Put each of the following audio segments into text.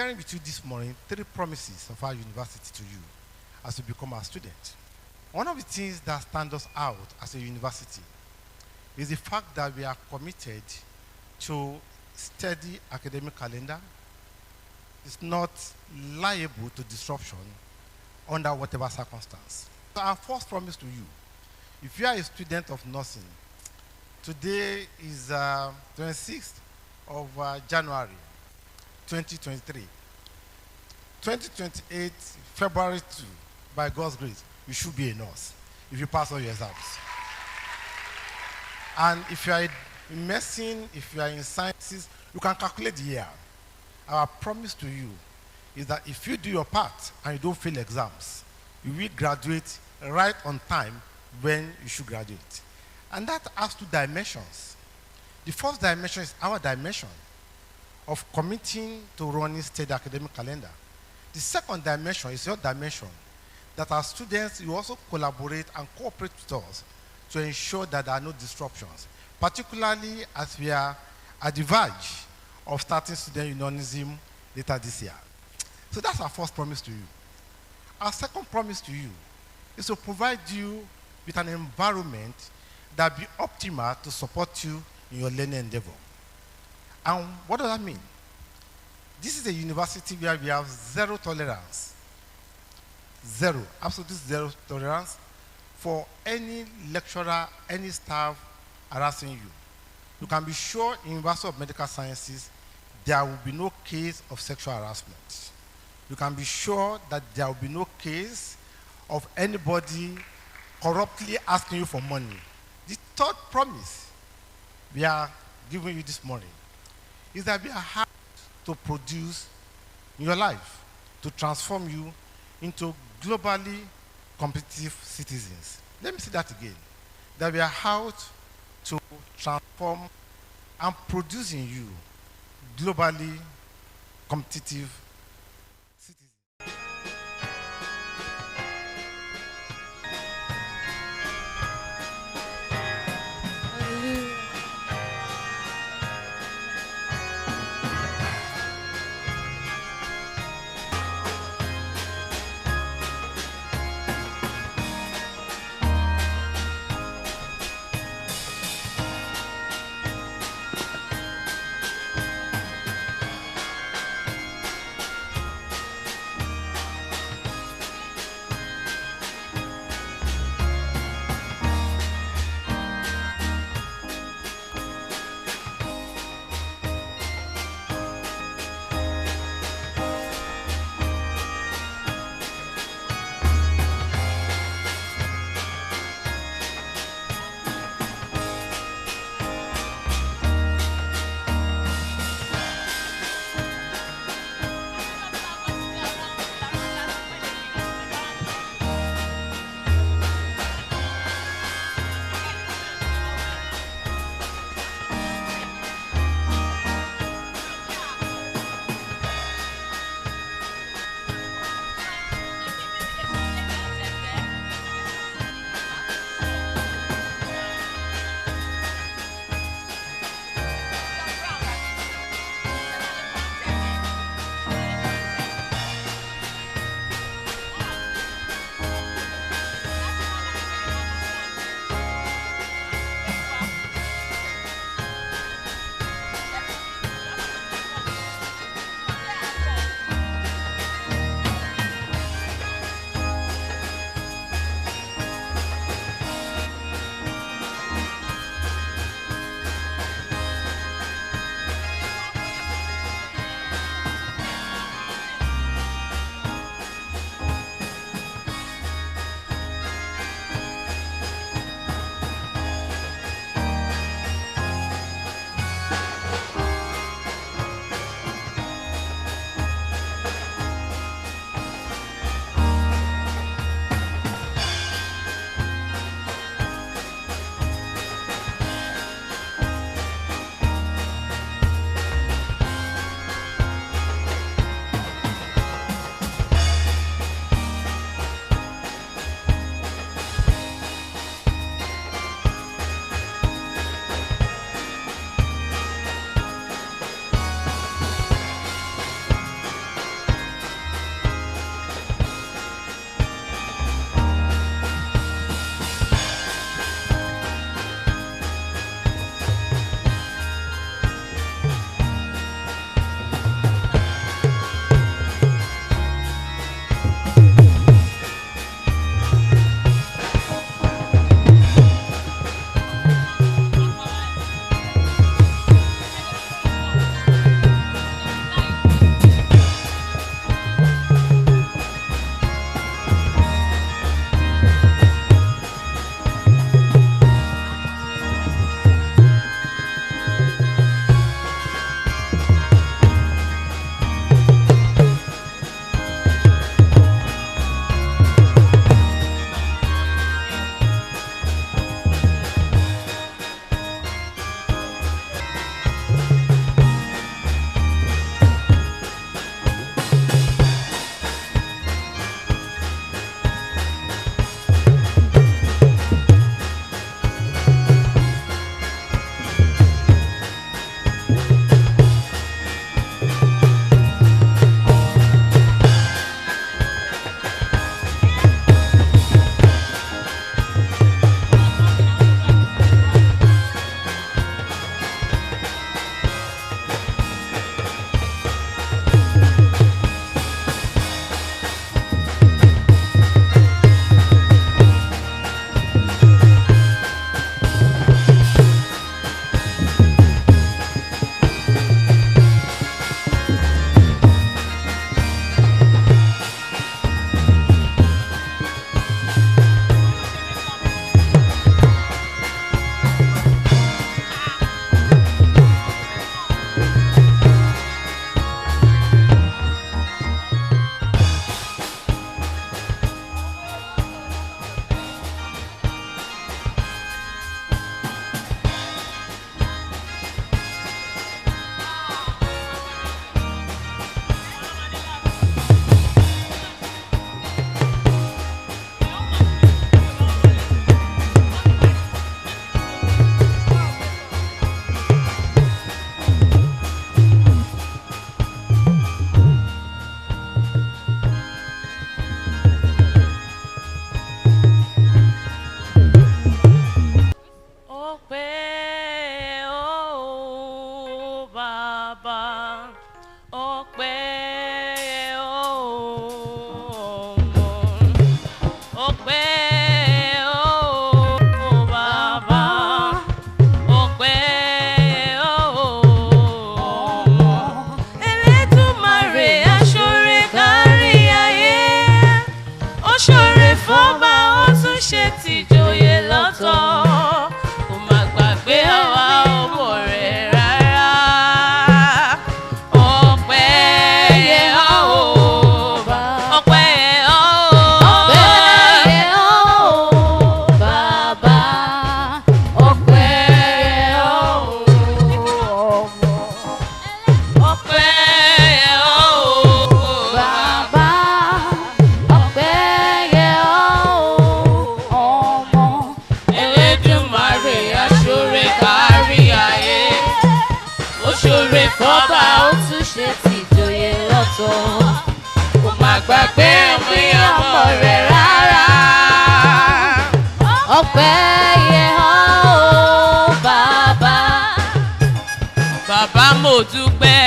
sharing with you this morning 3 promises of our university to you as you become a student. One of the things that stands us out as a university is the fact that we are committed to steady academic calendar. It's not liable to disruption under whatever circumstance. So our first promise to you, if you are a student of nursing, today is 26th of January 2023. 2028, February 2, by God's grace, you should be a nurse if you pass all your exams. And if you are in medicine, if you are in sciences, you can calculate the year. Our promise to you is that if you do your part and you don't fail exams, you will graduate right on time when you should graduate. And that has 2 dimensions. The first dimension is our dimension of committing to running steady academic calendar. The second dimension is your dimension that as students, you also collaborate and cooperate with us to ensure that there are no disruptions, particularly as we are at the verge of starting student unionism later this year. So that's our first promise to you. Our second promise to you is to provide you with an environment that will be optimal to support you in your learning endeavor. And what does that mean? This is a university where we have zero tolerance, absolute zero tolerance for any lecturer, any staff harassing you. You can be sure in University of Medical Sciences, there will be no case of sexual harassment. You can be sure that there will be no case of anybody corruptly asking you for money. The third promise we are giving you this morning is that we are hard to produce in your life, to transform you into globally competitive citizens. Let me say that again. That we are out to transform and produce in you globally competitive citizens. sọ. Kò má gbàgbé mi ọmọ rẹ̀ rárá. Ọpẹ́ yẹ ọ́ bàbá. Bàbá mo dúpẹ́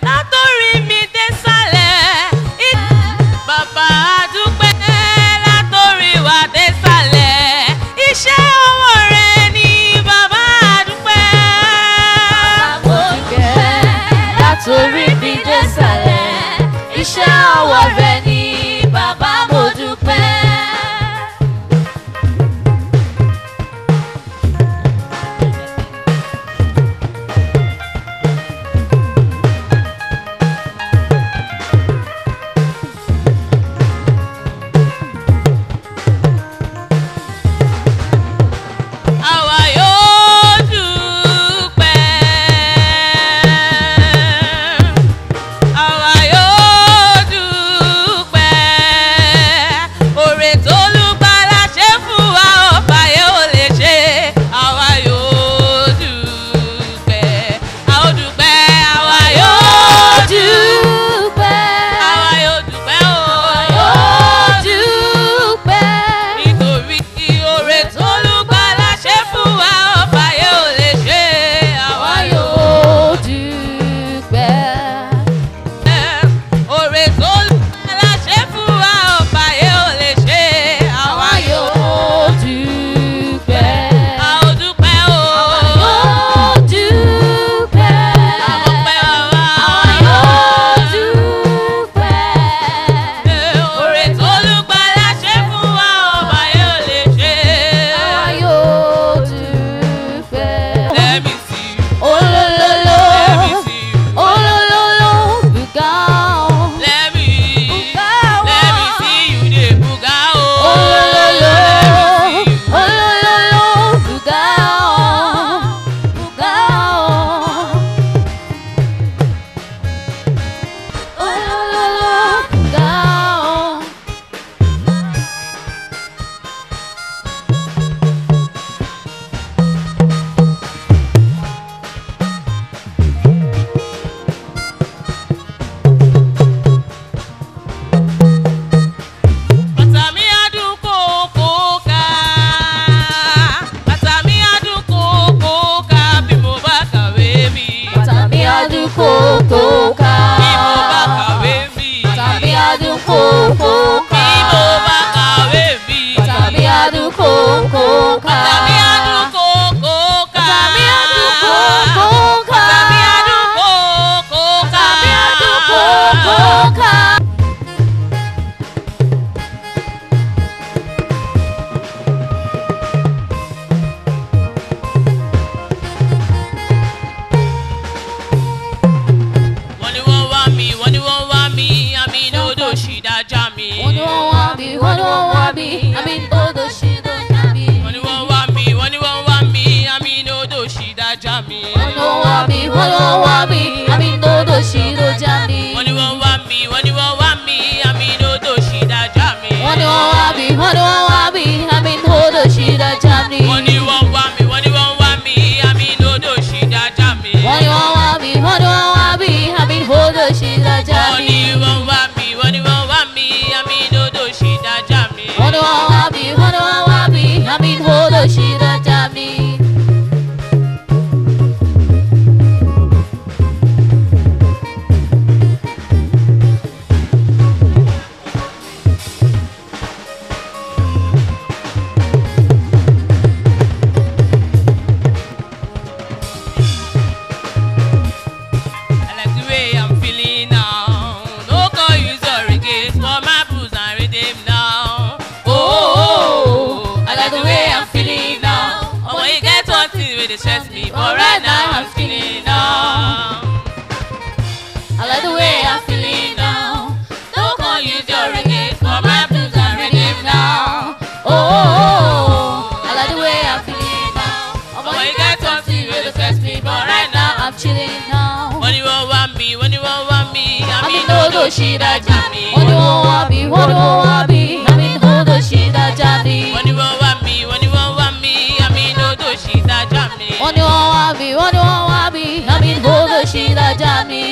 látòrí mi dé sálẹ̀. Bàbá dúpẹ́ látòrí wa dé sálẹ̀. Iṣẹ́ ọwọ́ rẹ̀ ni bàbá dúpẹ́. Mo dúpẹ́ látòrí mi dé sálẹ̀. Iṣẹ́ ọwọ́ rẹ̀ ni bàbá mo dúpẹ́.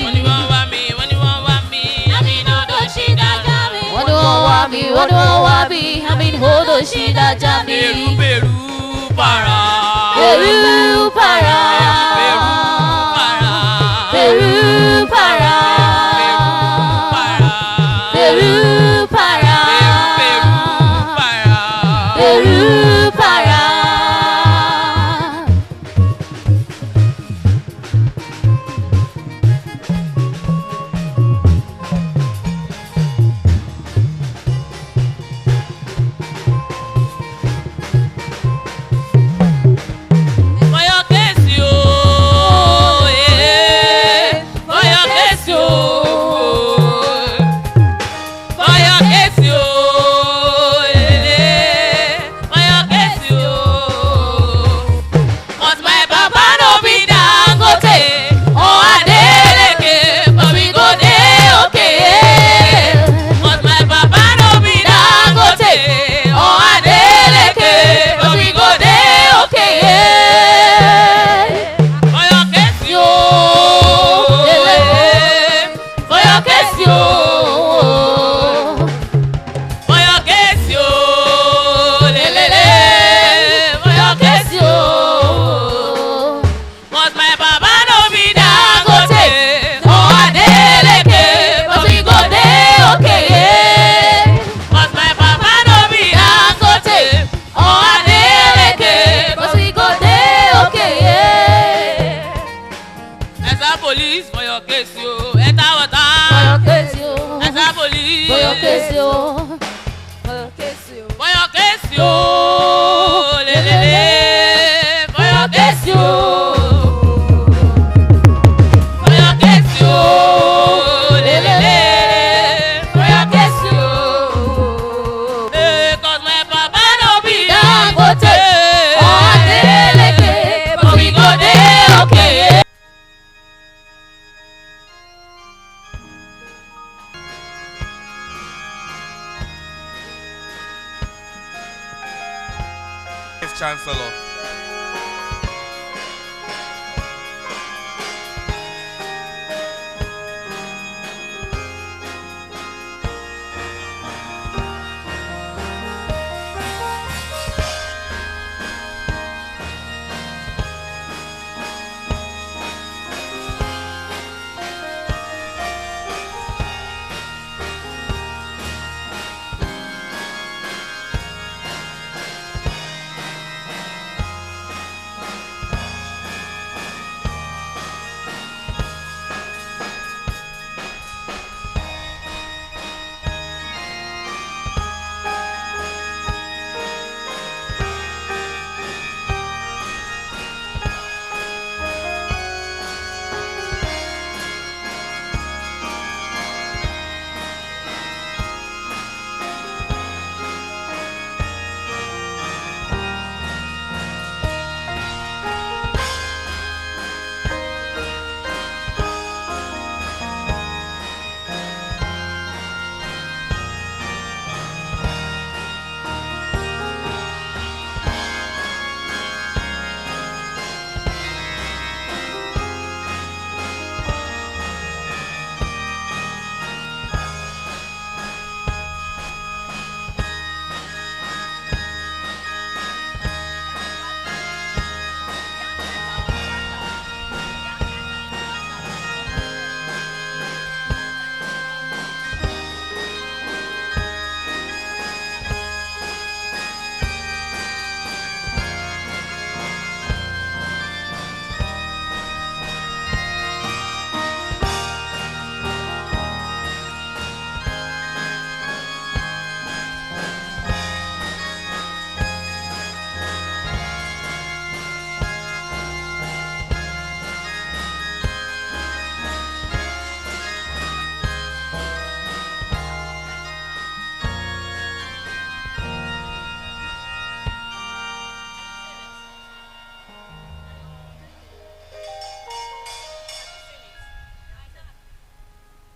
When you want me, shida jami. Peru para. Peru para. Peru para. Peru para. Peru para. Chancellor.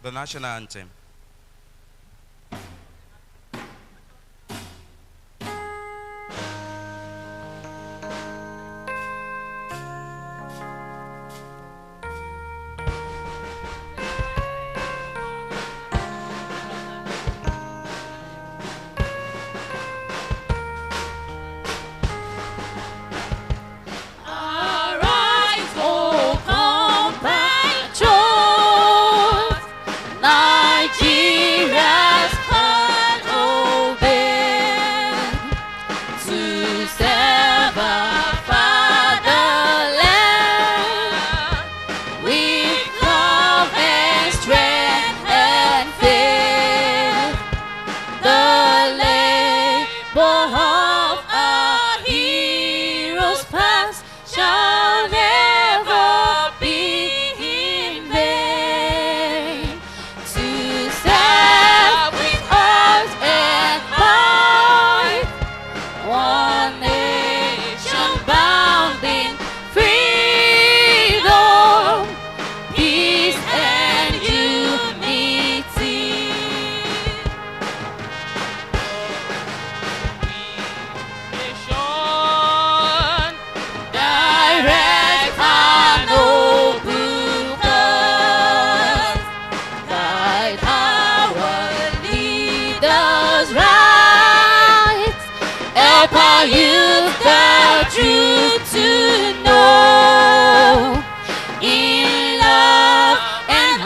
The national anthem. but of our heroes past shall never be in vain. To serve with heart and might, one nation bound in freedom, peace and unity. Nation, direct our noble cause, guide our leaders right, help our youth the truth to know, in love and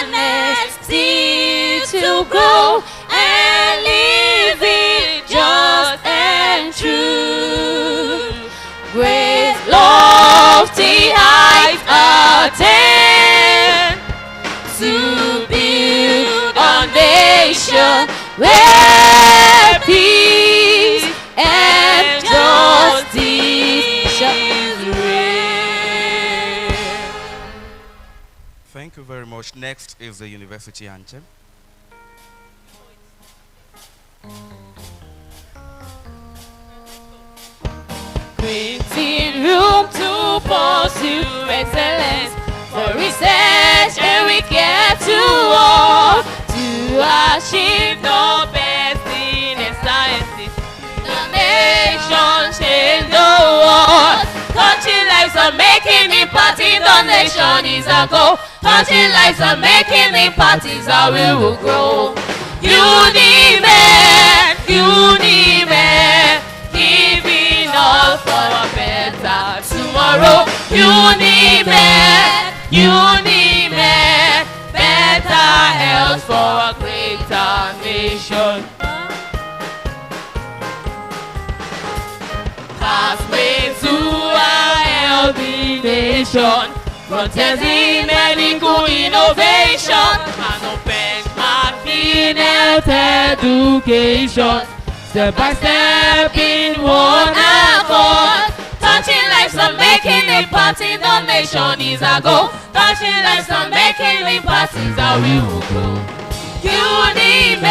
honesty to grow, and live it just and true. Great lofty heights attain, to build a nation where peace and justice shall reign. Thank you very much. Next is the university anthem. Creating room to pursue excellence, for research and we care to all, to achieve the best in sciences. The nation change the world, touching lives and making impact in the nation is our goal. Touching lives and making impact is how we will grow. Unimed, Unimed, giving all for a better tomorrow. Unimed, Unimed, better health for a greater nation. Pathway to a healthy nation, protecting medical innovation, and no benchmark in health education. Step by step in one accord, touching lives and making impact in the nation is our goal. Touching lives and making impact is how we will grow. Unimed,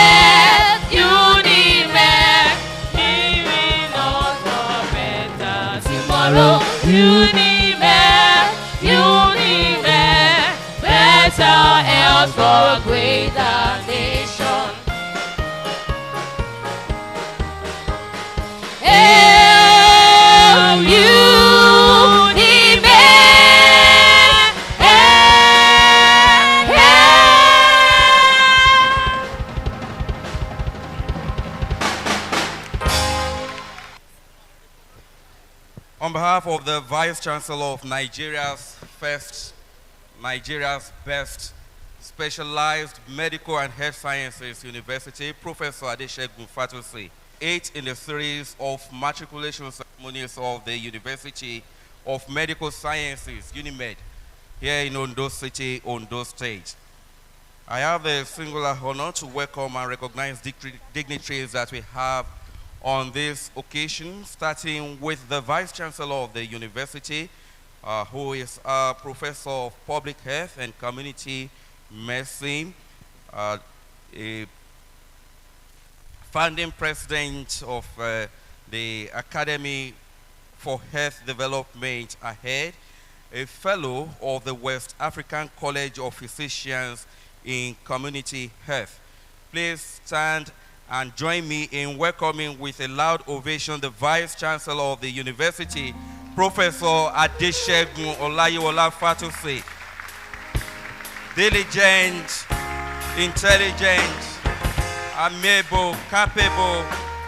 Unimed, giving us a better tomorrow. Unimed, Unimed, better health for a greater nation. On behalf of the Vice Chancellor of Nigeria's best specialized medical and health sciences university, Professor Adeshegun Fatosi, 8th in the series of matriculation ceremonies of the University of Medical Sciences, UNIMED, here in Ondo City, Ondo State. I have the singular honor to welcome and recognize dignitaries that we have on this occasion, starting with the Vice Chancellor of the University, who is a Professor of Public Health and Community Medicine, a founding President of the Academy for Health Development AHEAD, a Fellow of the West African College of Physicians in Community Health. Please stand and join me in welcoming with a loud ovation the Vice Chancellor of the University, Professor Adeshegun Olayiwola Fatosi. Diligent, intelligent, amiable, capable,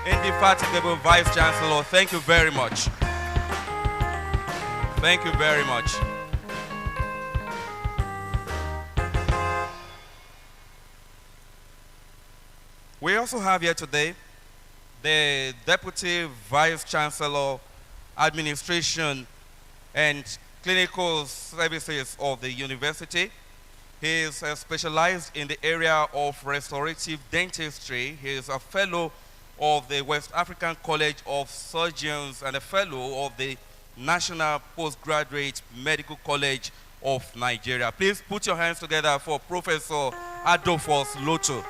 indefatigable Vice Chancellor. Thank you very much. Thank you very much. We also have here today the Deputy Vice Chancellor, Administration and Clinical Services of the University. He is specialized in the area of restorative dentistry. He is a fellow of the West African College of Surgeons and a fellow of the National Postgraduate Medical College of Nigeria. Please put your hands together for Professor Adolphus Loto.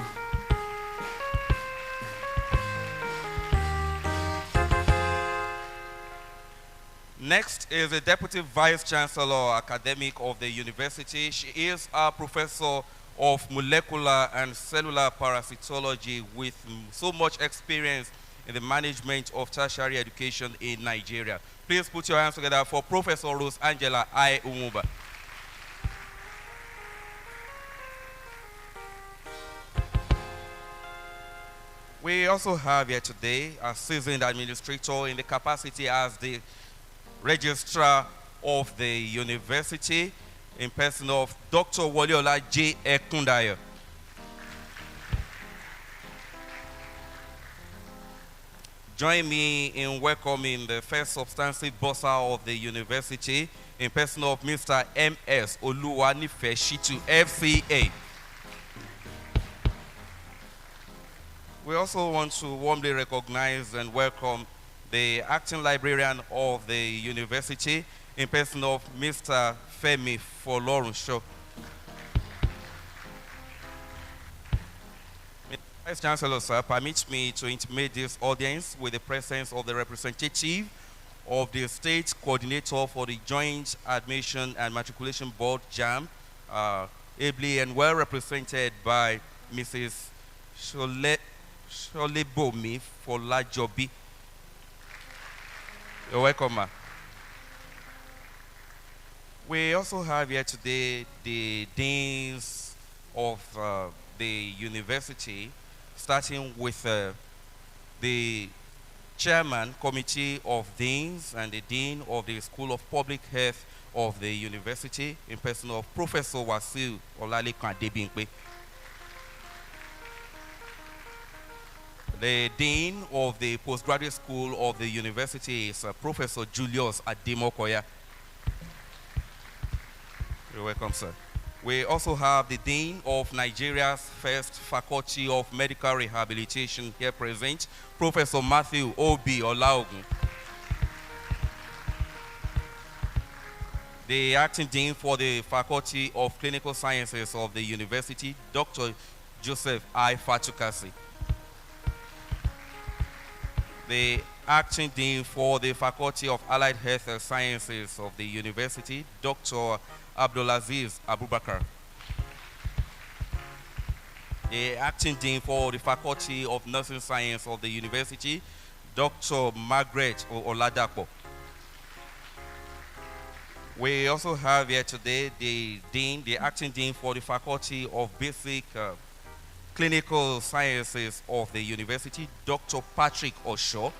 Next is the Deputy Vice Chancellor Academic of the university. She is a professor of molecular and cellular parasitology with so much experience in the management of tertiary education in Nigeria. Please put your hands together for Professor Rose Angela I. Umuba. We also have here today a seasoned administrator in the capacity as the Registrar of the University in person of Dr. Waliola J. Ekundayo. Join me in welcoming the first substantive bursar of the university in person of Mr. M.S. Oluwanife Shitu, FCA. We also want to warmly recognize and welcome the acting librarian of the university in person of Mr. Femi Folorunsho. Mr. Vice Chancellor, sir, permit me to intimate this audience with the presence of the representative of the State Coordinator for the Joint Admission and Matriculation Board, JAM, ably and well represented by Mrs. Sholebomi Folajobi. You're welcome, ma. We also have here today the deans of the university, starting with the chairman committee of deans and the dean of the School of Public Health of the university in person of Professor Wasiu Olalekan Adebinkpe. The dean of the postgraduate school of the university is Professor Julius Ademokoya. You're welcome, sir. We also have the dean of Nigeria's first faculty of medical rehabilitation here present, Professor Matthew Obi Olaogun. The acting dean for the faculty of clinical sciences of the university, Dr. Joseph I. Fatukasi. The acting dean for the Faculty of Allied Health and Sciences of the university, Dr. Abdulaziz Abubakar. The acting dean for the Faculty of Nursing Science of the university, Dr. Margaret Oladapo. We also have here today the acting dean for the Faculty of Basic Clinical Sciences of the university, Dr. Patrick Osho.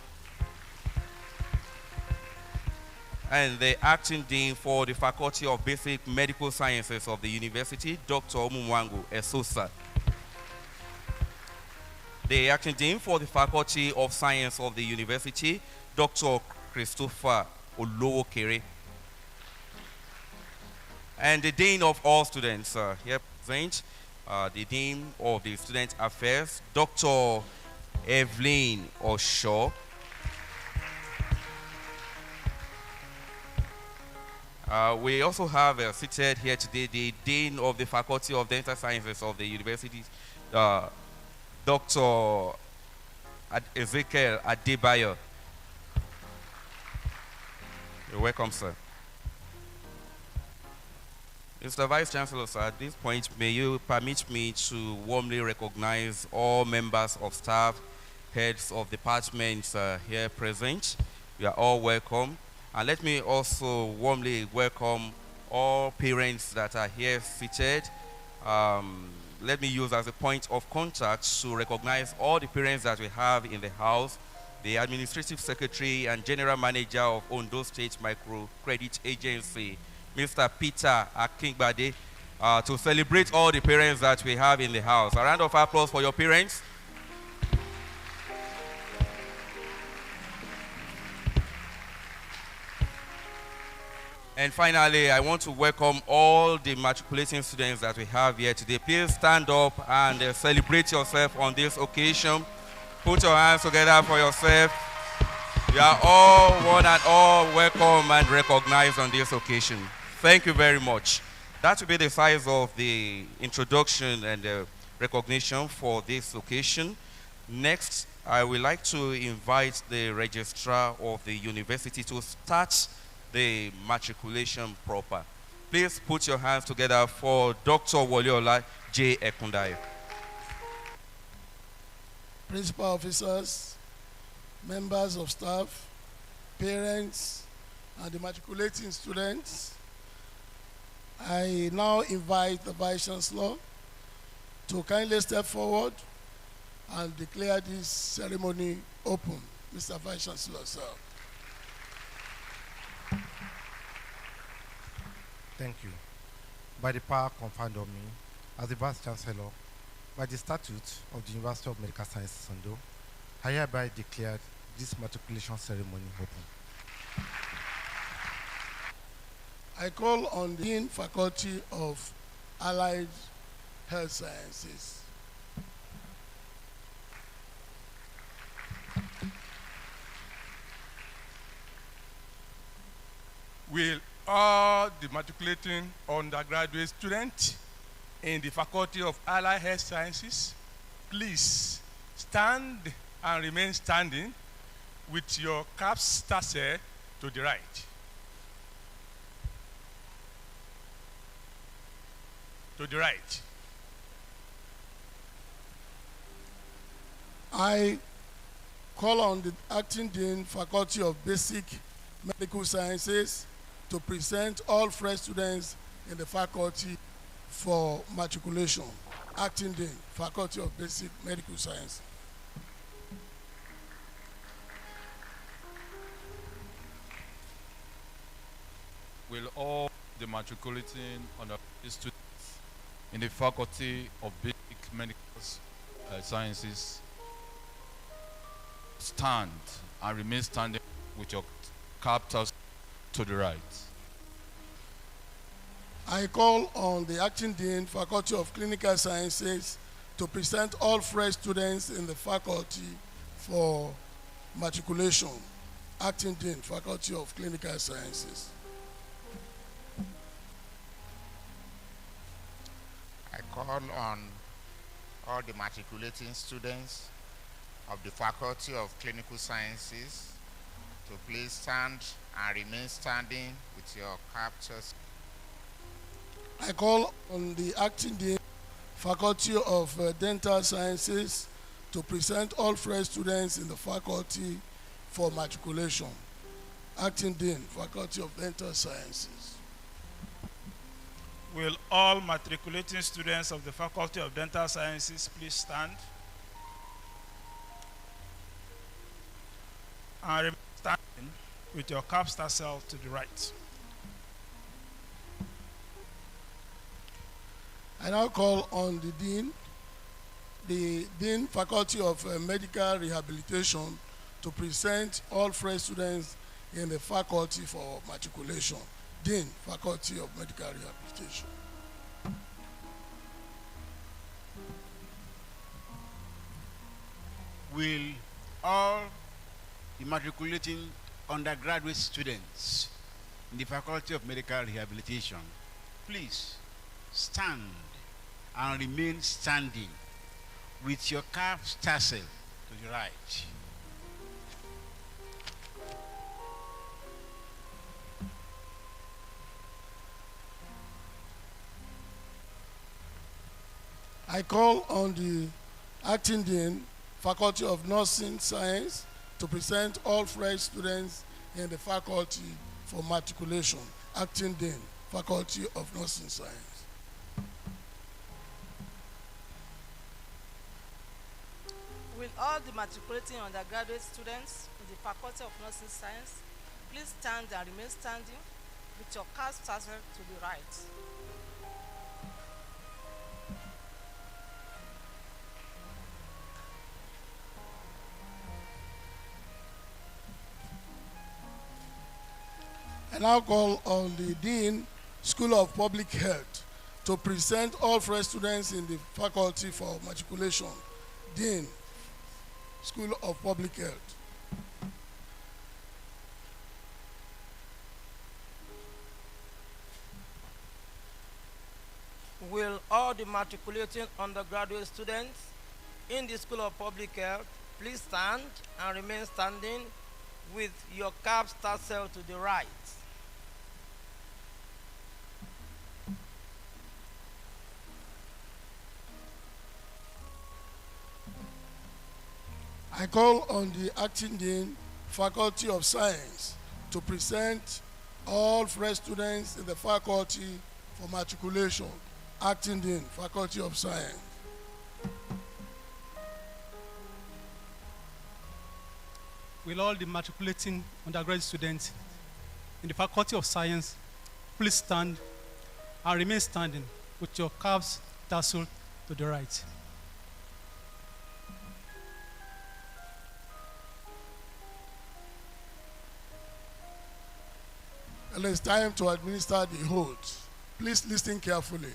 And the acting dean for the Faculty of Basic Medical Sciences of the university, Dr. Omumwangu Esosa. The acting dean for the Faculty of Science of the university, Dr. Christopher Olowokere. And the dean of all students here present, the Dean of the Student Affairs, Dr. Evelyn Osho. We also have seated here today the Dean of the Faculty of Dental Sciences of the university, Dr. Ezekiel Adebayo. You're welcome, sir. Mr. Vice Chancellor, sir, at this point, may you permit me to warmly recognize all members of staff, heads of departments here present. You are all welcome. And let me also warmly welcome all parents that are here seated. Let me use as a point of contact to recognize all the parents that we have in the house, the Administrative Secretary and General Manager of Ondo State Microcredit Agency, Mr. Peter Akingbade, to celebrate all the parents that we have in the house. A round of applause for your parents. And finally, I want to welcome all the matriculating students that we have here today. Please stand up and celebrate yourself on this occasion. Put your hands together for yourself. You are all, one and all, welcome and recognized on this occasion. Thank you very much. That will be the size of the introduction and the recognition for this occasion. Next, I would like to invite the registrar of the university to start the matriculation proper. Please put your hands together for Dr. Woliola J. Ekundai. Principal officers, members of staff, parents, and the matriculating students, I now invite the Vice Chancellor to kindly step forward and declare this ceremony open. Mr. Vice Chancellor, sir. Thank you. By the power conferred on me as the Vice Chancellor, by the statute of the University of Medical Sciences, Ondo, I hereby declared this matriculation ceremony open. I call on the Dean Faculty of Allied Health Sciences. Will all the matriculating undergraduate students in the Faculty of Allied Health Sciences please stand and remain standing with your caps tassel to the right. To the right. I call on the Acting Dean, Faculty of Basic Medical Sciences, to present all fresh students in the faculty for matriculation. Acting Dean, Faculty of Basic Medical Science. Will all the matriculating undergraduate students in the Faculty of Basic Medical Sciences stand and remain standing with your captors to the right? I call on the Acting Dean, Faculty of Clinical Sciences, to present all fresh students in the faculty for matriculation. Acting Dean, Faculty of Clinical Sciences. I call on all the matriculating students of the Faculty of Clinical Sciences to please stand and remain standing with your captures. I call on the Acting Dean, Faculty of Dental Sciences, to present all fresh students in the faculty for matriculation. Acting Dean, Faculty of Dental Sciences. Will all matriculating students of the Faculty of Dental Sciences please stand and remain standing with your caps tassel to the right. I now call on the Dean, Faculty of Medical Rehabilitation, to present all fresh students in the faculty for matriculation. Dean, Faculty of Medical Rehabilitation. Will all the matriculating undergraduate students in the Faculty of Medical Rehabilitation please stand and remain standing with your caps tassel to the right. I call on the Acting Dean, Faculty of Nursing Science, to present all fresh students in the faculty for matriculation. Acting Dean, Faculty of Nursing Science. Will all the matriculating undergraduate students in the Faculty of Nursing Science please stand and remain standing with your caps tassel to the right. I now call on the Dean, School of Public Health, to present all fresh students in the faculty for matriculation. Dean, School of Public Health. Will all the matriculating undergraduate students in the School of Public Health please stand and remain standing with your caps tassel to the right. I call on the acting dean, Faculty of Science, to present all fresh students in the faculty for matriculation. Acting dean, Faculty of Science. Will all the matriculating undergraduate students in the Faculty of Science please stand and remain standing with your caps tassel to the right. And it's time to administer the oath. Please listen carefully.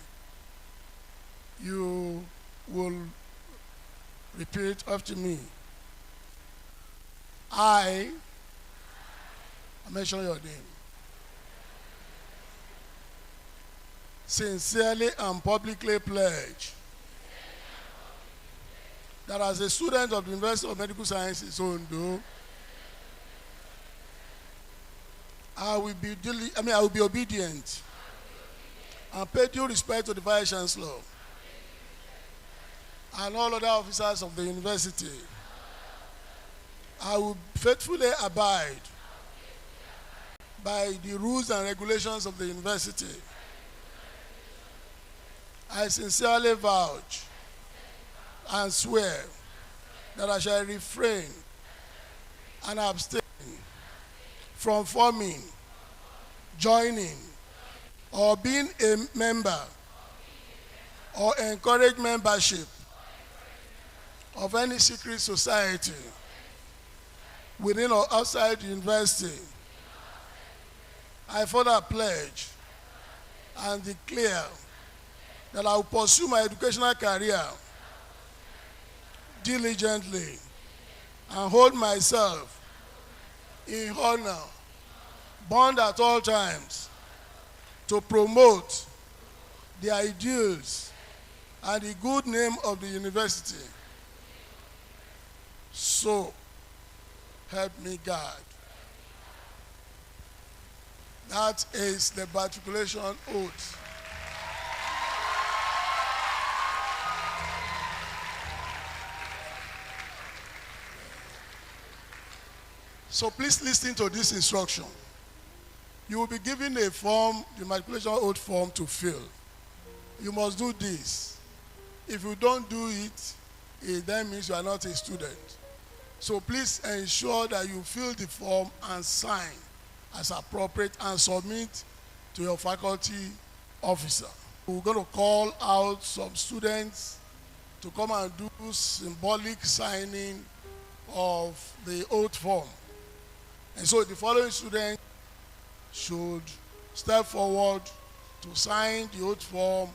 You will repeat after me. I mention your name. Sincerely and publicly pledge that as a student of the University of Medical Sciences, Ondo, I will be obedient and pay due respect to the Vice Chancellor and all other officers of the university. I will faithfully abide by the rules and regulations of the university. I sincerely vouch and swear that I shall refrain and abstain from forming, joining, or being a member or encourage membership of any secret society within or outside the university. I further pledge and declare that I will pursue my educational career diligently and hold myself in honor, bound at all times, to promote the ideals and the good name of the university. So, help me God. That is the matriculation oath. So please listen to this instruction. You will be given a form, the matriculation oath form, to fill. You must do this. If you don't do it, it then means you are not a student. So please ensure that you fill the form and sign as appropriate and submit to your faculty officer. We're going to call out some students to come and do symbolic signing of the oath form. And so the following students should step forward to sign the oath form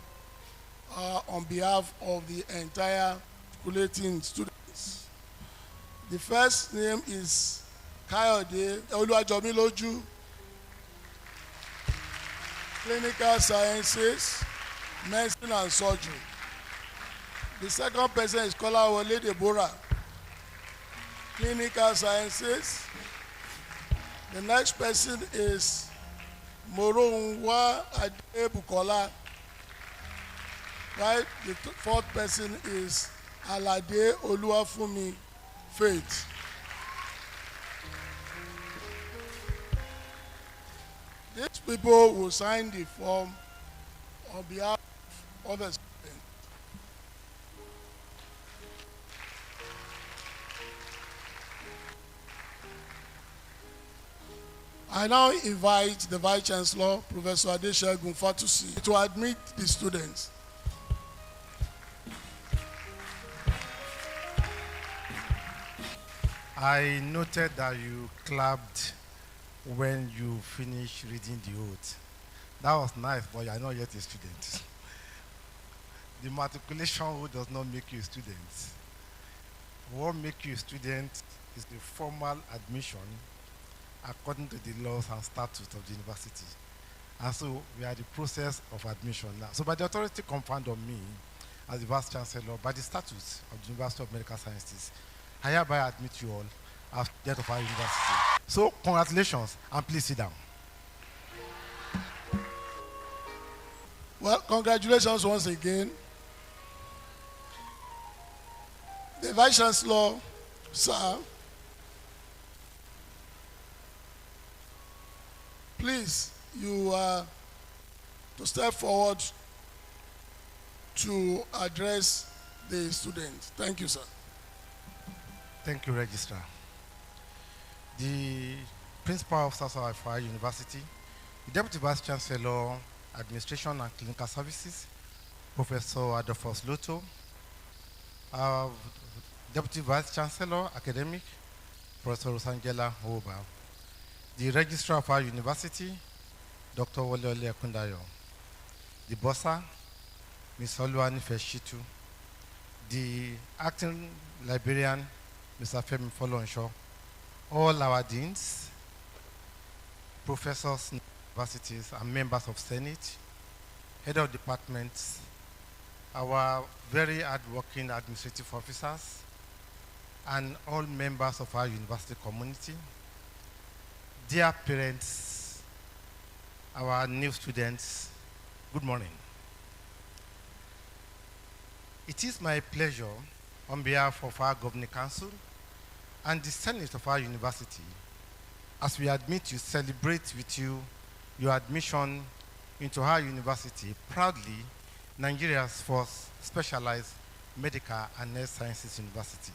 on behalf of the entire matriculating students. The first name is Kayode Oluwajomiloju, Clinical Sciences, Medicine and Surgery. The second person is Kolawole Deborah, Clinical Sciences. The next person is Moronwa Adebukola. Right? The fourth person is Alade Oluwafumi Faith. These people will sign the form on behalf of other students. I now invite the Vice Chancellor, Professor Adeshegun Fatusi, to admit the students. I noted that you clapped when you finished reading the oath. That was nice, but you are not yet a student. The matriculation oath does not make you a student. what makes you a student is the formal admission according to the laws and statutes of the university. And so we are in the process of admission now. So by the authority conferred on me as the Vice Chancellor, by the statutes of the University of Medical Sciences, I hereby admit you all as students of our university. So congratulations, and please sit down. Well, congratulations once again. The Vice Chancellor, sir, please, you are to step forward to address the students. Thank you, sir. Thank you, Registrar. The Principal Officer of our university, the Deputy Vice Chancellor, Administration and Clinical Services, Professor Adolphus Lotto, our Deputy Vice Chancellor, Academic, Professor Rosangela Oba, the Registrar of our university, Dr. Wole Kundayo, the Bossa, Ms. Oluwani Feshitu, the Acting Librarian, Mr. Femi Folonsho, all our deans, professors in universities, and members of Senate, head of departments, our very hard-working administrative officers, and all members of our university community, dear parents, our new students, good morning. It is my pleasure on behalf of our Governing Council and the Senate of our university, as we admit you, celebrate with you your admission into our university, proudly Nigeria's first specialized medical and health sciences university.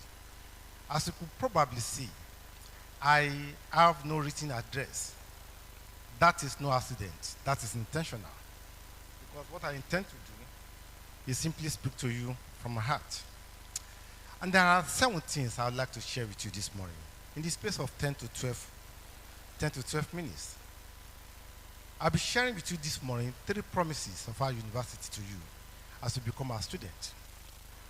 As you could probably see, I have no written address. That is no accident, that is intentional. Because what I intend to do is simply speak to you from my heart. And there are 7 things I would like to share with you this morning in the space of 10 to 12 minutes. I'll be sharing with you this morning 3 promises of our university to you as you become our student.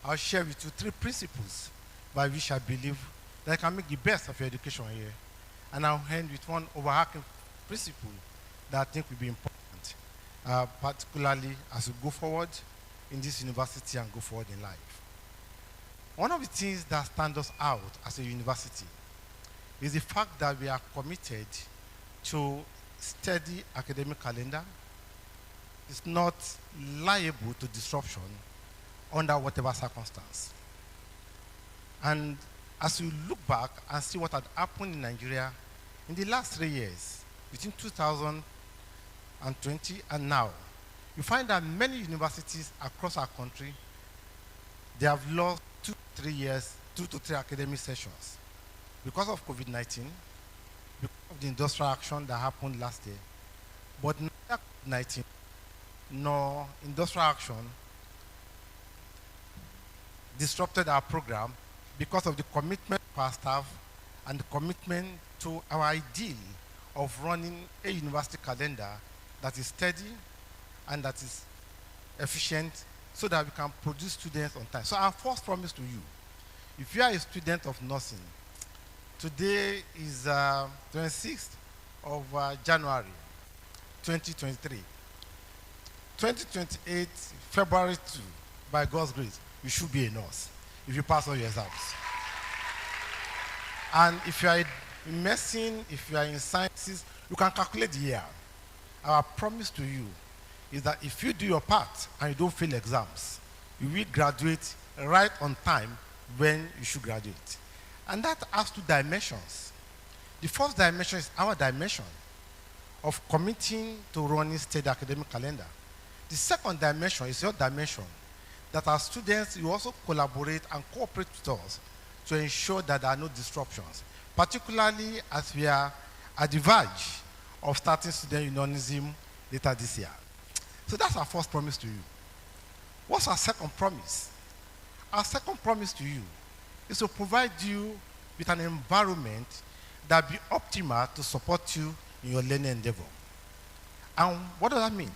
I'll share with you 3 principles by which I believe that I can make the best of your education here. And I'll end with one overarching principle that I think will be important, particularly as we go forward in this university and go forward in life. One of the things that stands us out as a university is the fact that we are committed to steady academic calendar. It's not liable to disruption under whatever circumstance. And as you look back and see what had happened in Nigeria in the last 3 years, between 2020 and now, you find that many universities across our country, they have lost 2 to 3 academic sessions because of COVID-19, because of the industrial action that happened last year. But neither COVID-19 nor industrial action disrupted our program because of the commitment of our staff and the commitment to our ideal of running a university calendar that is steady and that is efficient so that we can produce students on time. So our first promise to you, if you are a student of nursing, today is 26th of January 2023. 2028, February 2, by God's grace, you should be a nurse if you pass all your exams. And if you are in medicine, if you are in sciences, you can calculate the year. Our promise to you is that if you do your part and you don't fail exams, you will graduate right on time when you should graduate. And that has 2 dimensions. The first dimension is our dimension of committing to running steady academic calendar. The second dimension is your dimension that as students, you also collaborate and cooperate with us to ensure that there are no disruptions, particularly as we are at the verge of starting student unionism later this year. So that's our first promise to you. What's our second promise? Our second promise to you is to provide you with an environment that will be optimal to support you in your learning endeavor. And what does that mean?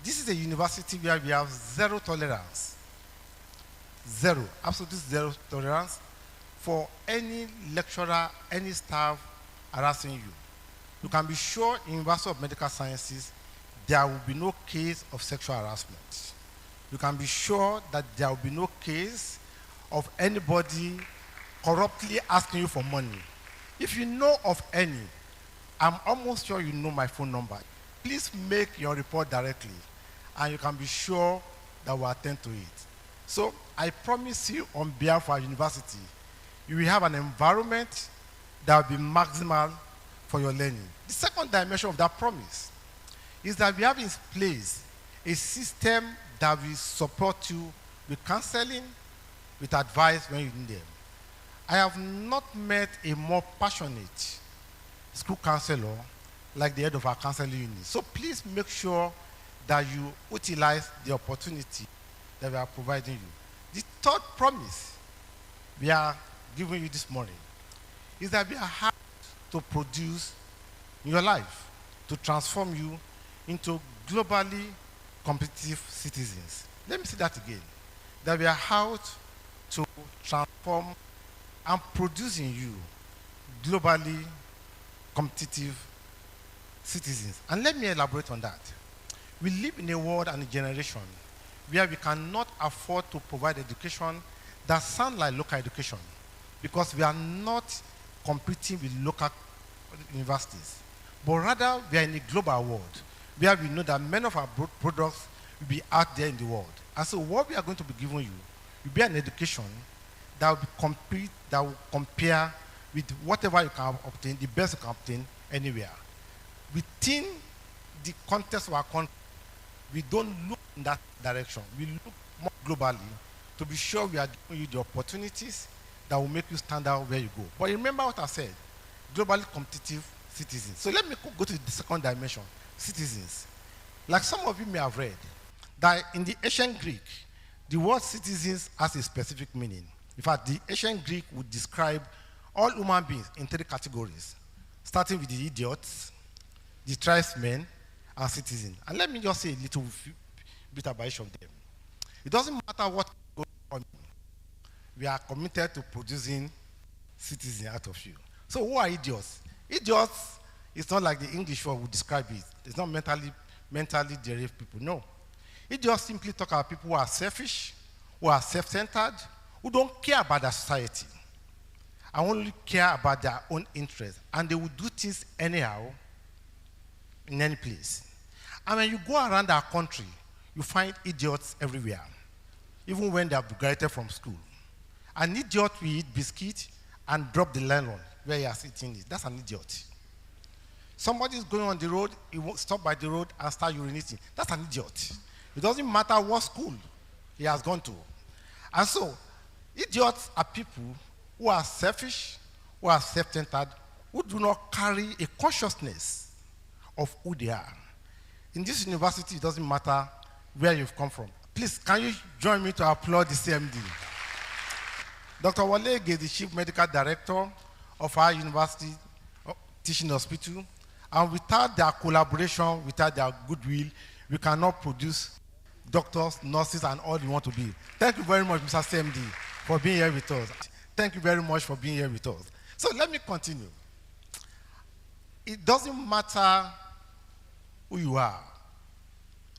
This is a university where we have 0 tolerance zero, absolute zero tolerance for any lecturer, any staff harassing you. You can be sure in University of Medical Sciences, there will be no case of sexual harassment. You can be sure that there will be no case of anybody corruptly asking you for money. If you know of any, I'm almost sure you know my phone number. Please make your report directly, and you can be sure that we'll attend to it. So I promise you on behalf of our university, you will have an environment that will be maximal for your learning. The second dimension of that promise is that we have in place a system that will support you with counseling, with advice when you need them. I have not met a more passionate school counselor like the head of our counseling unit. So please make sure that you utilize the opportunity that we are providing you. The third promise we are giving you this morning is that we are happy to produce in your life, to transform you into globally competitive citizens. Let me say that again. That we are out to transform and produce in you globally competitive citizens. And let me elaborate on that. We live in a world and a generation where we cannot afford to provide education that sounds like local education because we are not competing with local universities. But rather, we are in a global world where we know that many of our products will be out there in the world. And so what we are going to be giving you will be an education that will compare with whatever you can obtain, the best you can obtain anywhere. Within the context of our country, we don't look in that direction. We look more globally to be sure we are giving you the opportunities that will make you stand out where you go. But remember what I said, globally competitive citizens. So let me go to the second dimension, citizens. Like some of you may have read, that in the ancient Greek, the word citizens has a specific meaning. In fact, the ancient Greek would describe all human beings in three categories, starting with the idiots, the tribesmen, and citizens. And let me just say a little bit about each of them. It doesn't matter what goes on, we are committed to producing citizens out of you. So who are idiots? Idiots is not like the English word would describe it. It's not mentally derived people, no. Idiots simply talk about people who are selfish, who are self-centered, who don't care about their society, and only care about their own interests. And they will do things anyhow, in any place. And when you go around our country, you find idiots everywhere, even when they are graduated from school. An idiot will eat biscuit and drop the nylon where he has eaten it. That's an idiot. Somebody is going on the road, he won't stop by the road and start urinating. That's an idiot. It doesn't matter what school he has gone to. And so, idiots are people who are selfish, who are self-centered, who do not carry a consciousness of who they are. In this university, it doesn't matter where you've come from. Please, can you join me to applaud the CMD? Dr. Wale is the Chief Medical Director of our university teaching hospital, and without their collaboration, without their goodwill, we cannot produce doctors, nurses, and all we want to be. Thank you very much, Mr. CMD, for being here with us. Thank you very much for being here with us. So let me continue. It doesn't matter who you are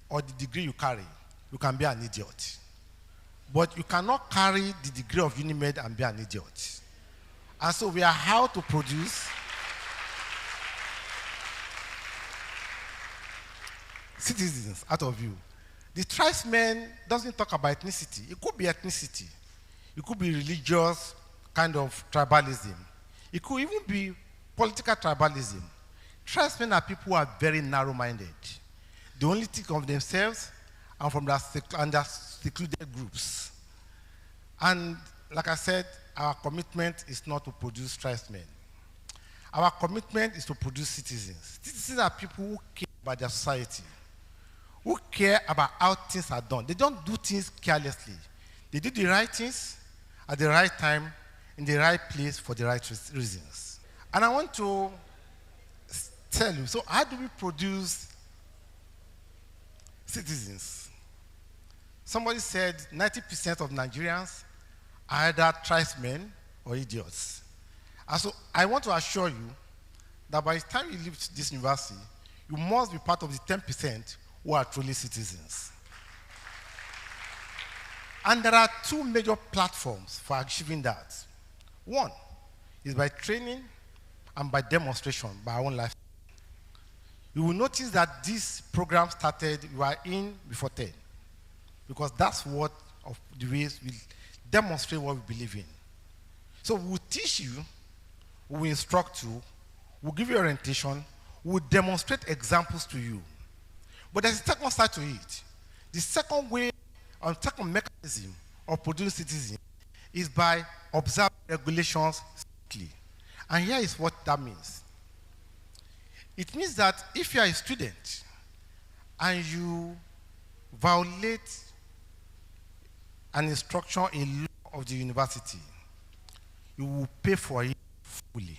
or the degree you carry. You can be an idiot. But you cannot carry the degree of Unimed and be an idiot. And so we are how to produce citizens out of you. The tribesman doesn't talk about ethnicity. It could be ethnicity. It could be religious kind of tribalism. It could even be political tribalism. Tribesmen are people who are very narrow-minded. They only think of themselves and from their secluded groups. And like I said, our commitment is not to produce tribesmen. Our commitment is to produce citizens. Citizens are people who care about their society, who care about how things are done. They don't do things carelessly. They do the right things at the right time, in the right place for the right reasons. And I want to tell you, so how do we produce citizens? Somebody said 90% of Nigerians are either tribesmen or idiots. And so I want to assure you that by the time you leave this university, you must be part of the 10% who are truly citizens. And there are two major platforms for achieving that. One is by training and by demonstration by our own life. You will notice that this program started, we were in before 10, because that's what of the ways we demonstrate what we believe in. So we'll teach you, we'll instruct you, we'll give you orientation, we'll demonstrate examples to you. But there's a second side to it. The second way, or second mechanism of producing citizens is by observing regulations strictly. And here is what that means. It means that if you are a student and you violate an instruction, a law of the university, you will pay for it fully.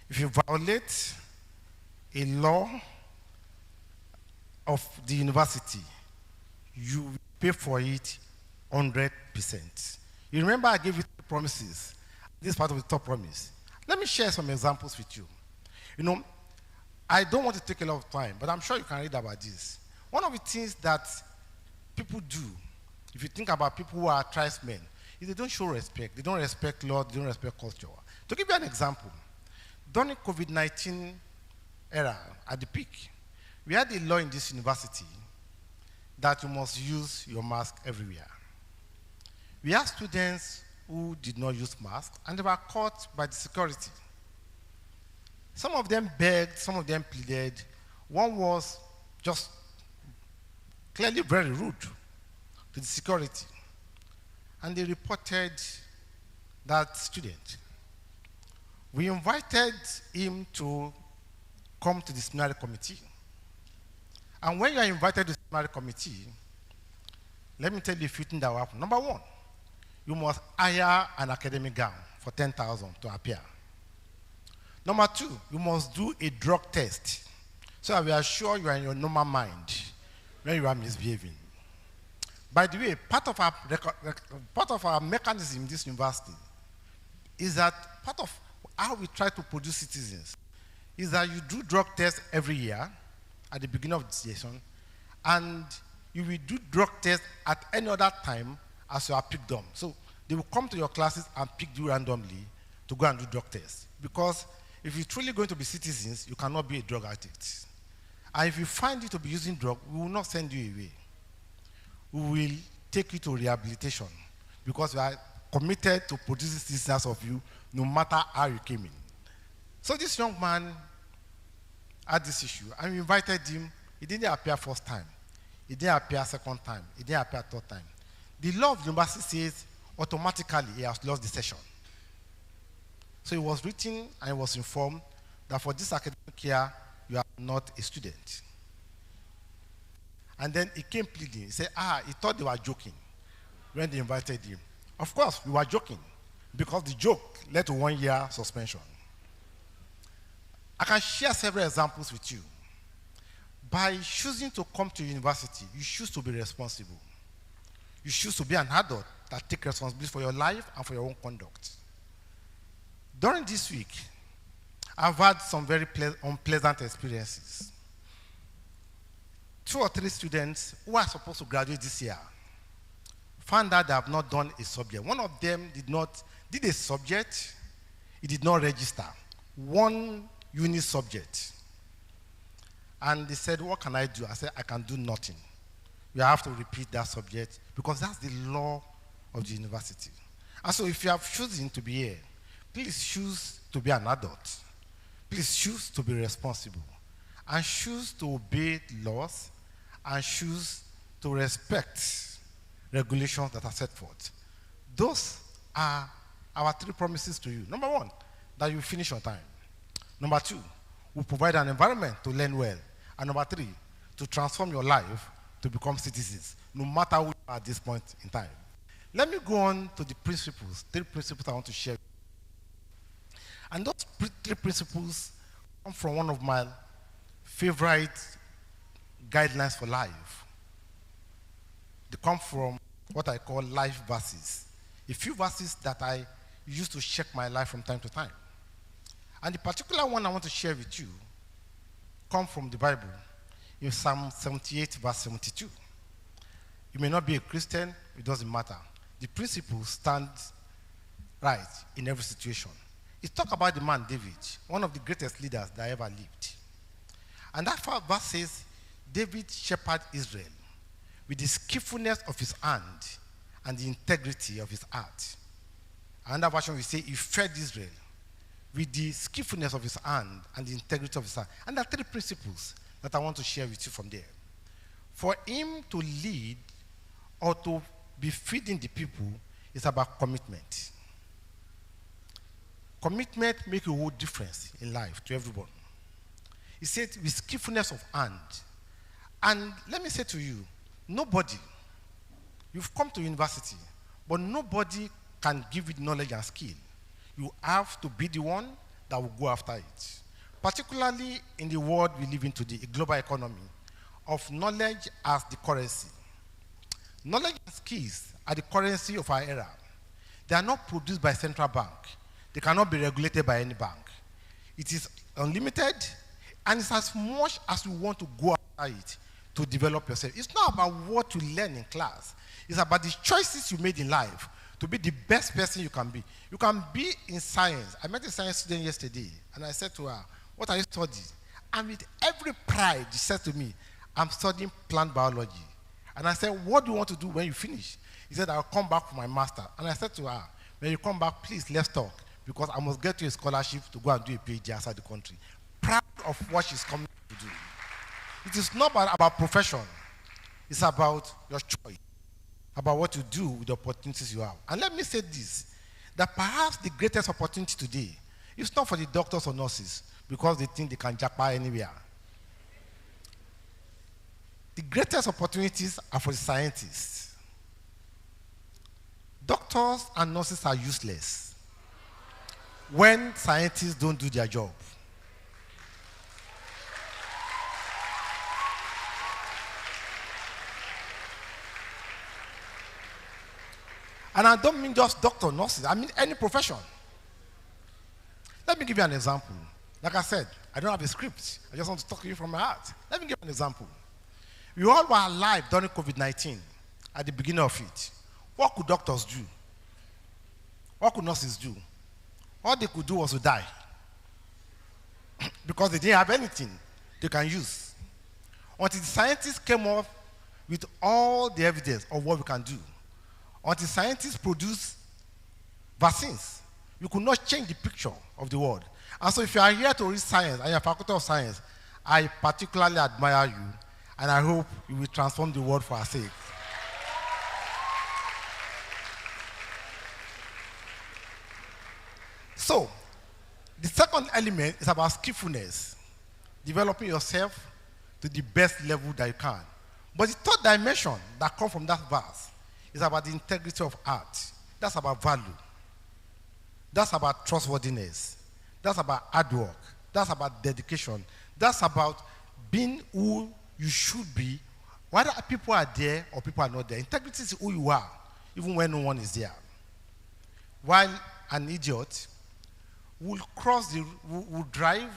If you violate a law of the university, you will pay for it 100%. You remember I gave you two promises. This part of the top promise. Let me share some examples with you. You know, I don't want to take a lot of time, but I'm sure you can read about this. One of the things that people do, if you think about people who are tribesmen, is they don't show respect. They don't respect law, they don't respect culture. To give you an example, during COVID-19 era, at the peak, we had a law in this university that you must use your mask everywhere. We had students who did not use masks, and they were caught by the security. Some of them begged, some of them pleaded. One was just clearly very rude to the security. And they reported that student. We invited him to come to the disciplinary committee. And when you are invited to the disciplinary committee, let me tell you a few things that will happen. Number one, you must hire an academic gown for 10,000 to appear. Number two, you must do a drug test. So that we are sure you are in your normal mind when you are misbehaving. By the way, part of our mechanism in this university is that part of how we try to produce citizens is that you do drug tests every year at the beginning of the session, and you will do drug tests at any other time as you are picked on. So they will come to your classes and pick you randomly to go and do drug tests. Because if you're truly going to be citizens, you cannot be a drug addict. And if you find you to be using drugs, we will not send you away. We will take you to rehabilitation because we are committed to producing citizens of you no matter how you came in. So this young man had this issue, and we invited him. He didn't appear first time. He didn't appear second time. He didn't appear third time. The law of the university says automatically he has lost the session. So he was written and he was informed that for this academic year, you are not a student. And then he came pleading. He said, he thought they were joking when they invited him. Of course, we were joking because the joke led to 1 year suspension. I can share several examples with you. By choosing to come to university, you choose to be responsible. You choose to be an adult that takes responsibility for your life and for your own conduct. During this week, I've had some very unpleasant experiences. 2 or 3 students who are supposed to graduate this year found out they have not done a subject. One of them did a subject, he did not register. 1 uni subject. And they said, what can I do? I said, I can do nothing. You have to repeat that subject because that's the law of the university. And so if you have chosen to be here, please choose to be an adult. Please choose to be responsible. And choose to obey laws and choose to respect regulations that are set forth. Those are our 3 promises to you. Number 1, that you finish on time. Number 2, we provide an environment to learn well. And number 3, to transform your life to become citizens, no matter who you are at this point in time. Let me go on to the principles, 3 principles I want to share. And those 3 principles come from one of my favorite guidelines for life. They come from what I call life verses. A few verses that I use to check my life from time to time. And the particular one I want to share with you come from the Bible in Psalm 78, verse 72. You may not be a Christian, it doesn't matter. The principle stands right in every situation. It talks about the man David, one of the greatest leaders that ever lived. And that verse says, David shepherded Israel with the skillfulness of his hand and the integrity of his heart. Another version will say, he fed Israel with the skillfulness of his hand and the integrity of his heart. And there are three principles that I want to share with you from there. For him to lead or to be feeding the people is about commitment. Commitment makes a whole difference in life to everyone. He said, with skillfulness of hand. And let me say to you, nobody, you've come to university, but nobody can give you knowledge and skill. You have to be the one that will go after it. Particularly in the world we live in today, a global economy, of knowledge as the currency. Knowledge and skills are the currency of our era. They are not produced by central bank. They cannot be regulated by any bank. It is unlimited, and it's as much as you want to go after it to develop yourself. It's not about what you learn in class. It's about the choices you made in life to be the best person you can be. You can be in science. I met a science student yesterday, and I said to her, what are you studying? And with every pride, she said to me, I'm studying plant biology. And I said, what do you want to do when you finish? He said, I'll come back for my master. And I said to her, when you come back, please, let's talk, because I must get you a scholarship to go and do a PhD outside the country. Proud of what she's coming to do. It is not about profession. It's about your choice, about what you do with the opportunities you have. And let me say this, that perhaps the greatest opportunity today is not for the doctors or nurses, because they think they can jackpot anywhere. The greatest opportunities are for the scientists. Doctors and nurses are useless when scientists don't do their job. And I don't mean just doctor, nurses, I mean any profession. Let me give you an example. Like I said, I don't have a script. I just want to talk to you from my heart. Let me give you an example. We all were alive during COVID-19 at the beginning of it. What could doctors do? What could nurses do? All they could do was to die. Because they didn't have anything they can use. Until the scientists came up with all the evidence of what we can do. Until scientists produced vaccines, you could not change the picture of the world. And so if you are here to read science and you're a faculty of science, I particularly admire you, and I hope you will transform the world for our sake. So, the second element is about skillfulness, developing yourself to the best level that you can. But the third dimension that comes from that verse is about the integrity of art. That's about value. That's about trustworthiness. That's about hard work. That's about dedication. That's about being who you should be, whether people are there or people are not there. Integrity is who you are, even when no one is there. While an idiot will will drive,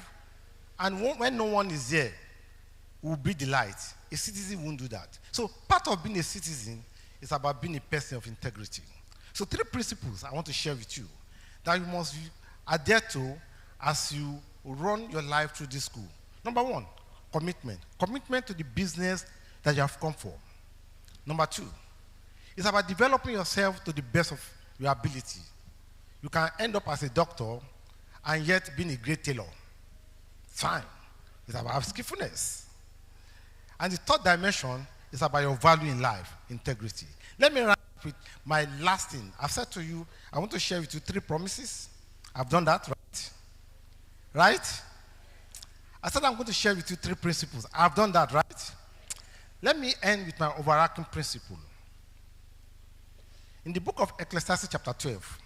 and when no one is there, will be the light. A citizen won't do that. So part of being a citizen is about being a person of integrity. So 3 principles I want to share with you that you must adhere to as you run your life through this school. Number 1, commitment. Commitment to the business that you have come for. Number 2, it's about developing yourself to the best of your ability. You can end up as a doctor and yet being a great tailor. Fine. It's about skillfulness. And the third dimension is about your value in life, integrity. Let me wrap up with my last thing. I've said to you, I want to share with you 3 promises. I've done that, right? Right? I said I'm going to share with you 3 principles. I've done that, right? Let me end with my overarching principle. In the book of Ecclesiastes chapter 12,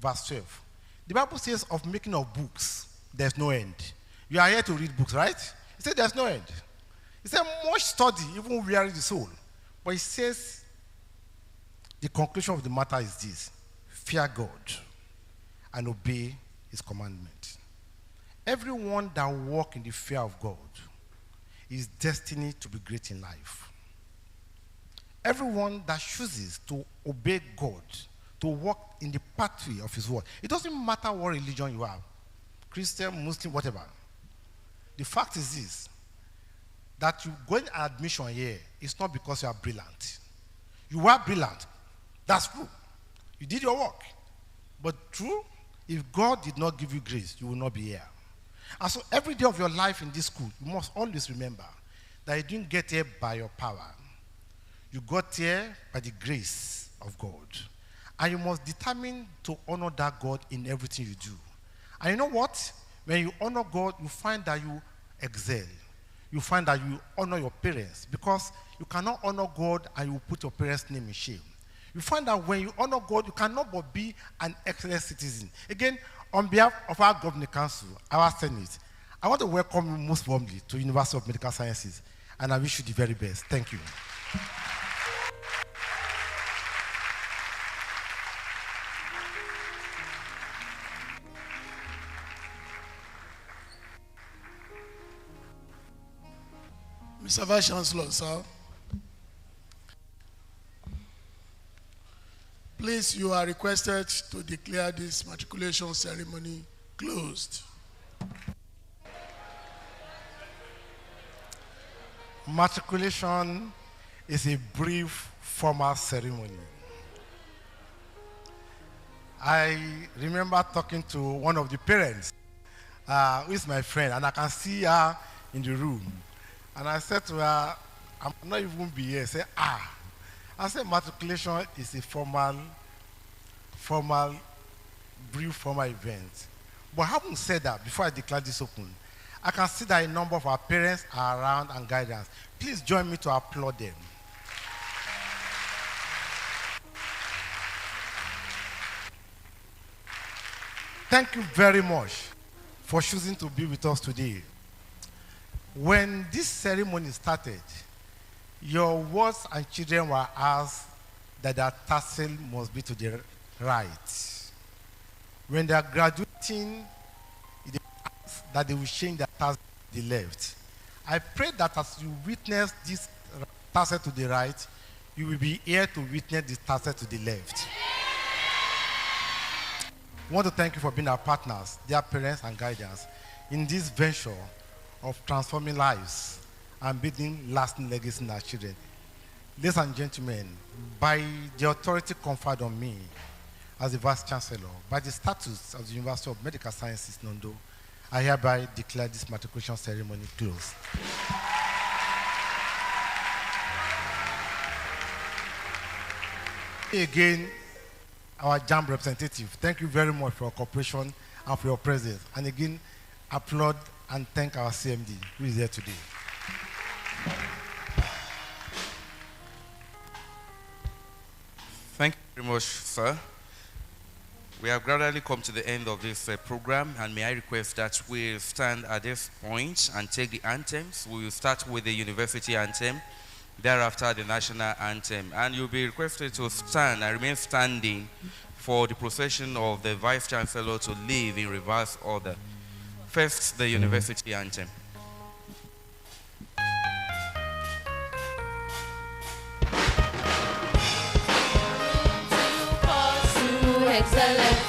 verse 12, the Bible says of making of books, there's no end. You are here to read books, right? It says there's no end. It says much study, even weary the soul. But it says The conclusion of the matter is this: fear God and obey his commandment. Everyone that walks in the fear of God is destined to be great in life. Everyone that chooses to obey God, to walk in the pathway of his word, it doesn't matter what religion you are, Christian, Muslim, whatever. The fact is this, that you going admission here is not because you are brilliant. You are brilliant. That's true. You did your work. But true, if God did not give you grace, you will not be here. And so every day of your life in this school, you must always remember that you didn't get here by your power. You got here by the grace of God. And you must determine to honor that God in everything you do. And you know what? When you honor God, you find that you excel. You find that you honor your parents, because you cannot honor God and you put your parents' name in shame. You find that when you honor God, you cannot but be an excellent citizen. Again, on behalf of our Governing Council, our Senate, I want to welcome you most warmly to University of Medical Sciences, and I wish you the very best. Thank you. Mr. Vice Chancellor, sir. Please, you are requested to declare this matriculation ceremony closed. Matriculation is a brief, formal ceremony. I remember talking to one of the parents, who is my friend, and I can see her in the room. And I said to her, I'm not even be here. I said, I said, matriculation is a formal, brief, formal event. But having said that, before I declare this open, I can see that a number of our parents are around and guidance. Please join me to applaud them. Thank you very much for choosing to be with us today. When this ceremony started, your wards and children were asked that their tassel must be to the right. When they are graduating, they asked that they will change their tassel to the left. I pray that as you witness this tassel to the right, you will be here to witness this tassel to the left. I want to thank you for being our partners, dear parents and guardians, in this venture of transforming lives and building lasting legacy in our children. Ladies and gentlemen, by the authority conferred on me as the Vice Chancellor, by the status of the University of Medical Sciences, Nondo, I hereby declare this matriculation ceremony closed. Again, our JAMB representative, thank you very much for your cooperation and for your presence. And again, applaud and thank our CMD who is here today. Thank you very much, sir. We have gradually come to the end of this program, and may I request that we stand at this point and take the anthems. We will start with the university anthem, thereafter the national anthem, and you'll be requested to stand and remain standing for the procession of the Vice Chancellor to leave in reverse order. First, the university anthem. Pursue excellence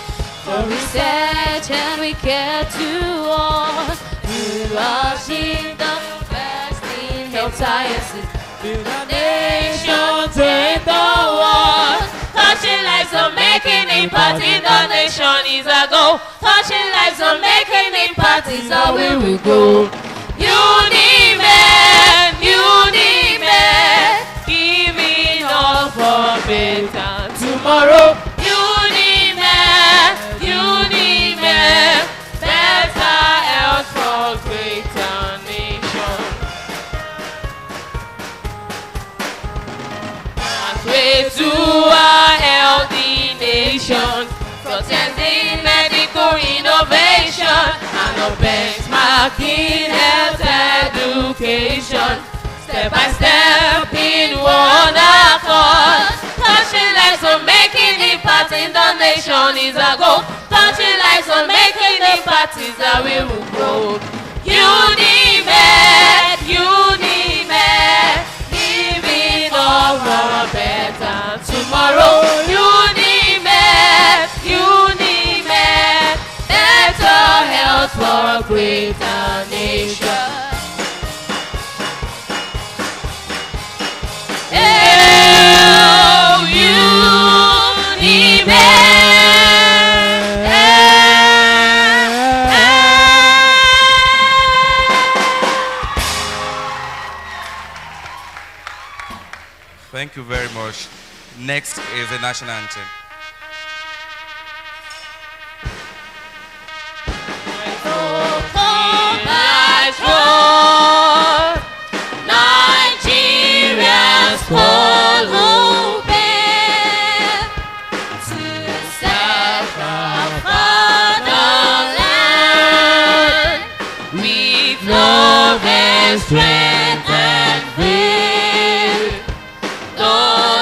for research, and we care to all. We achieve the best in health sciences. Build a nation, take the world. Touching lives of making impact in the nation is a goal. Touching lives of making impact is how we will go. Unimed, giving all for better tomorrow. Unimed, better health for greater nation. Pathway to a healthy nation, protecting medical innovation, and a benchmark in health education. Step by step in one accord, touching lives of education is a goal. Touching lives on making impact is how we will grow. Unimed, Unimed, giving all for a better tomorrow. Unimed, Unimed, better health for a greater nation. Oh, Unimed. Thank you very much. Next is the national anthem. Nigeria's call open to serve our fatherland with love and strength and faith. The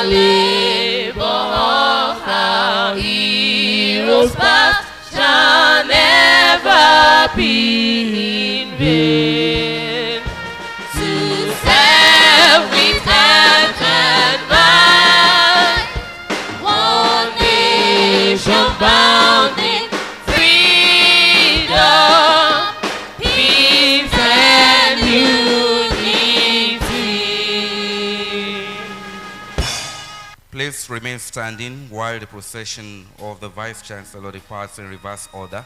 labor of our heroes past shall never be in vain. To serve with hand and mind, one nation bound in freedom, peace and unity. Please remain standing while the procession of the Vice Chancellor departs in reverse order.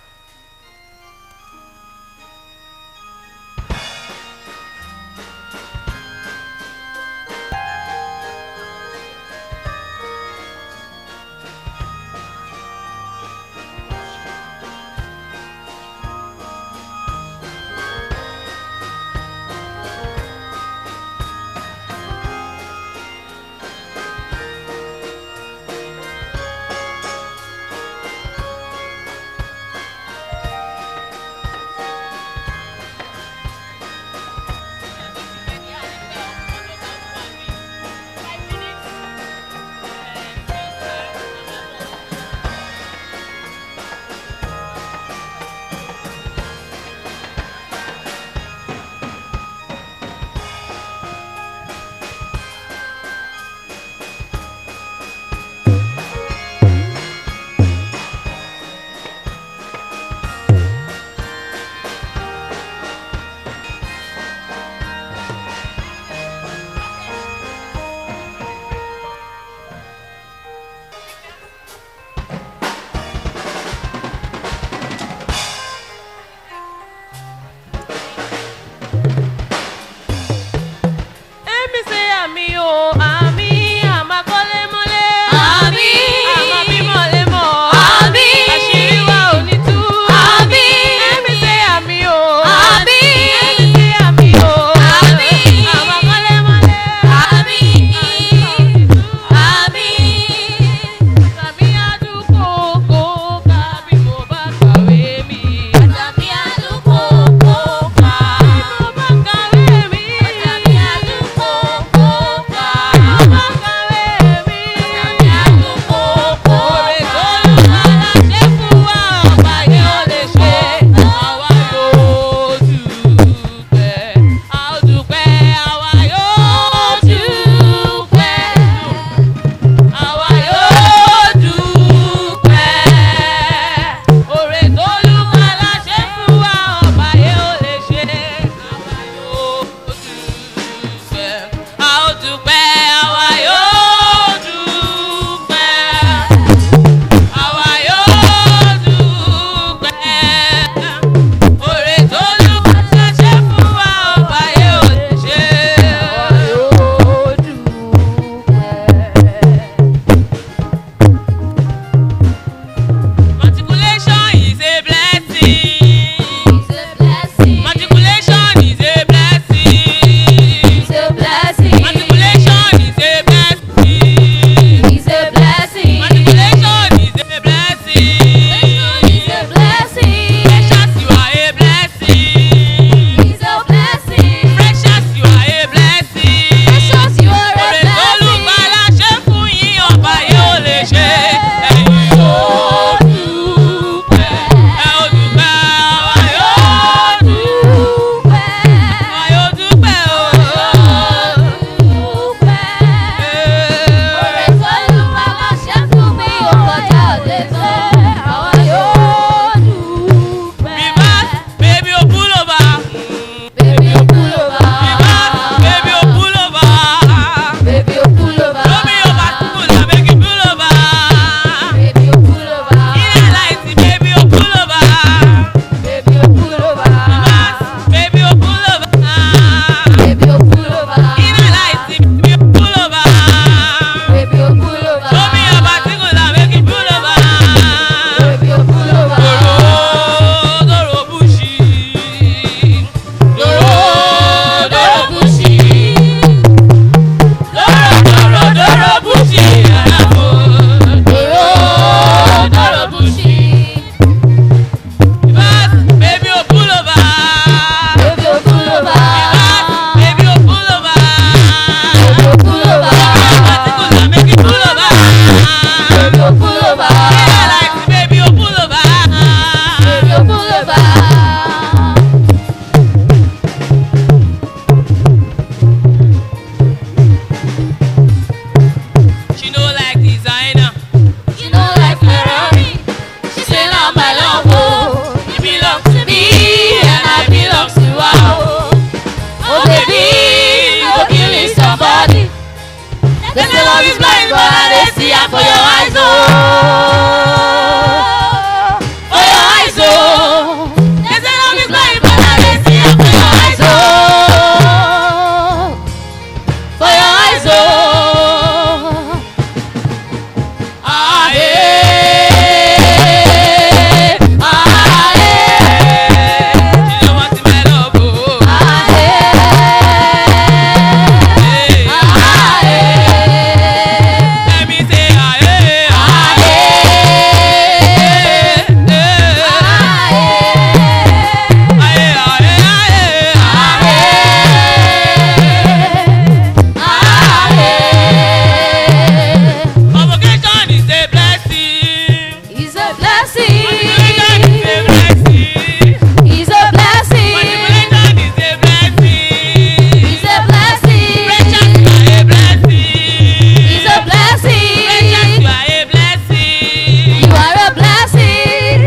For your eyes, oh. They say love is blind, but I dey see am for your eyes, oh. For your eyes, oh. Ah, eh. Ah, eh. You know what's my love, oh. Ah, eh. Ah, eh. Let me say, ah, eh. Ah, eh. Ah, eh. Ah, eh, ah, eh, ah, eh. Ah, eh. Convocation is a blessing. It's a blessing. It's a blessing. Manipulation is a blessing. It's a blessing. Precious, you are a blessing. It's a blessing. Precious, you are a blessing. You are a blessing.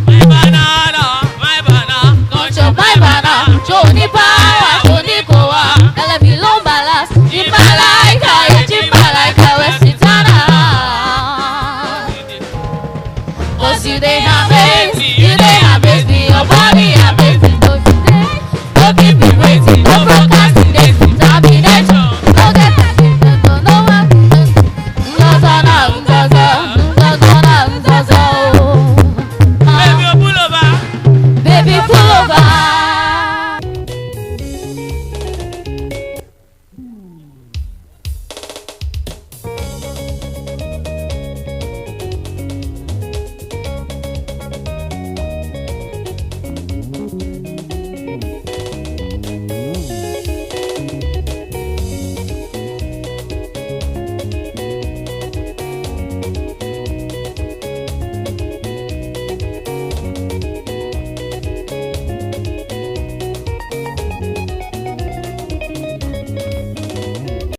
My banana, don't chop my banana. Show ni power, show ni kowa. Ela belong balance. Jimbalaika, Westitana. 'Cause you dey amaze me, your body amaze me. Don't keep me waiting, don't